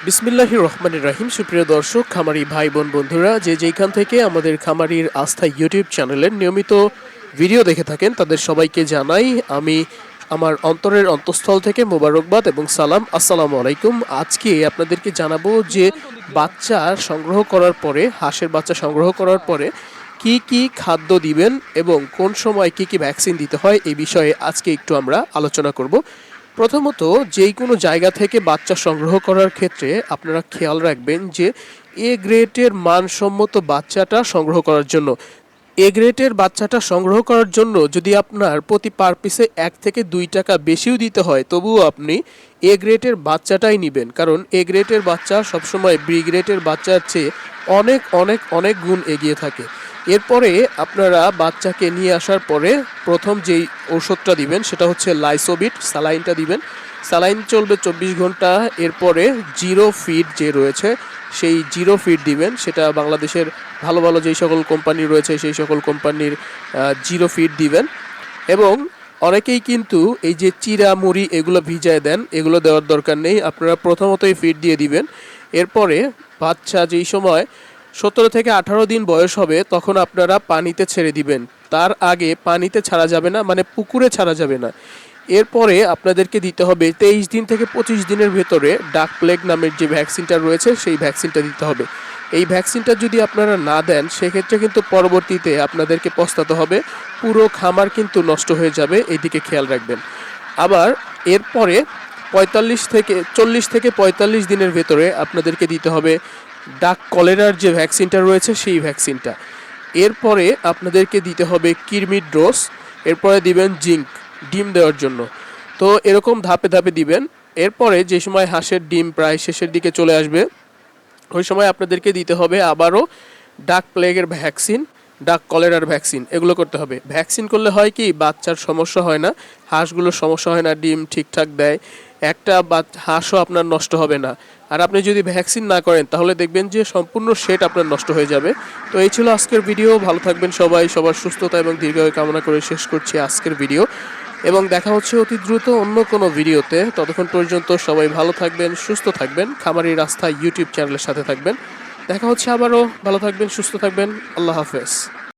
বিসমিল্লাহির রহমানির রহিম। সুপ্রিয় দর্শক, খামারি ভাই বোন বন্ধুরা, যে যেখান থেকে আমাদের খামারির আস্থা ইউটিউব চ্যানেলের নিয়মিত ভিডিও দেখে থাকেন, তাদের সবাইকে জানাই আমি আমার অন্তরের অন্তঃস্থল থেকে মোবারকবাদ এবং সালাম। আসসালামু আলাইকুম। আজকে আপনাদেরকে জানাবো যে বাচ্চা সংগ্রহ করার পরে, হাঁসের বাচ্চা সংগ্রহ করার পরে কি কি খাদ্য দিবেন এবং কোন সময় কি কি ভ্যাকসিন দিতে হয়, এই বিষয়ে আজকে একটু আমরা আলোচনা করব। প্রথমত, যেই কোনো জায়গা থেকে বাচ্চা সংগ্রহ করার ক্ষেত্রে আপনারা খেয়াল রাখবেন যে এ গ্রেডের মানসম্মত বাচ্চাটা সংগ্রহ করার জন্য, এ গ্রেডের বাচ্চাটা সংগ্রহ করার জন্য যদি আপনার প্রতি পার পিসে 1 থেকে 2 টাকা বেশিও দিতে হয়, তবুও আপনি এ গ্রেডের বাচ্চাটাই নেবেন, কারণ এ গ্রেডের বাচ্চা সবসময় বি গ্রেডের বাচ্চার চেয়ে অনেক অনেক অনেক গুণ এগিয়ে থাকে। এরপরে আপনারা বাচ্চাকে নিয়ে আসার পরে প্রথম যেই ঔষধটা দিবেন সেটা হচ্ছে লাইসোবিট, স্যালাইনটা দিবেন। স্যালাইন চলবে 24 ঘন্টা। এরপরে জিরো ফিড যে রয়েছে সেই জিরো ফিড দিবেন, সেটা বাংলাদেশের ভালো ভালো যেই সকল কোম্পানি রয়েছে সেই সকল কোম্পানির জিরো ফিড দিবেন। এবং অনেকেই কিন্তু এই যে চিরা মুড়ি এগুলো ভিজায় দেন, এগুলো দেওয়ার দরকার নেই, আপনারা প্রথমতই ফিড দিয়ে দিবেন। এরপরে বাচ্চা যেই সময় 17 থেকে 18 দিন বয়স হবে তখন আপনারা পানিতে ছেড়ে দিবেন। তার আগে পানিতে ছাড়া যাবে না, মানে পুকুরে ছাড়া যাবে না। এরপরে আপনাদেরকে দিতে হবে 23 দিন থেকে 25 দিনের ভেতরে ডাক প্লেগ নামের যে ভ্যাকসিনটা রয়েছে সেই ভ্যাকসিনটা দিতে হবে। এই ভ্যাকসিনটা যদি আপনারা না দেন সেক্ষেত্রে কিন্তু পরবর্তীতে আপনাদেরকে পস্তাতে হবে, পুরো খামার কিন্তু নষ্ট হয়ে যাবে, এইদিকে খেয়াল রাখবেন। আবার এরপরে 40 থেকে 45 দিনের ভেতরে আপনাদেরকে দিতে হবে ডাক কলেরার যে ভ্যাকসিনটা রয়েছে সেই ভ্যাকসিনটা। এরপরে আপনাদেরকে দিতে হবে কিরমির ডোজ। এরপরে দিবেন জিঙ্ক ডিম দেওয়ার জন্য। তো এরকম ধাপে ধাপে দিবেন। এরপরে যে সময় হাঁসের ডিম প্রায় শেষের দিকে চলে আসবে ওই সময় আপনাদেরকে দিতে হবে আবারও ডাক প্লেগের ভ্যাকসিন, ডাক কলেরার ভ্যাকসিন, এগুলো করতে হবে। ভ্যাকসিন করলে হয় কি, বাচ্চার সমস্যা হয় না, হাঁসগুলোর সমস্যা হয় না, ডিম ঠিকঠাক দেয়, একটা হাঁসও আপনার নষ্ট হবে না। আর আপনি যদি ভ্যাকসিন না করেন তাহলে দেখবেন যে সম্পূর্ণ শেড আপনার নষ্ট হয়ে যাবে। তো এই ছিল আজকের ভিডিও। ভালো থাকবেন সবাই, সবার সুস্থতা এবং দীর্ঘায়ু কামনা করে শেষ করছি আজকের ভিডিও, এবং দেখা হচ্ছে অতি দ্রুত অন্য কোনো ভিডিওতে। ততক্ষণ পর্যন্ত সবাই ভালো থাকবেন, সুস্থ থাকবেন, খামারির আস্থা ইউটিউব চ্যানেলের সাথে থাকবেন। দেখা হচ্ছে আবারও। ভালো থাকবেন, সুস্থ থাকবেন। আল্লাহ হাফেজ।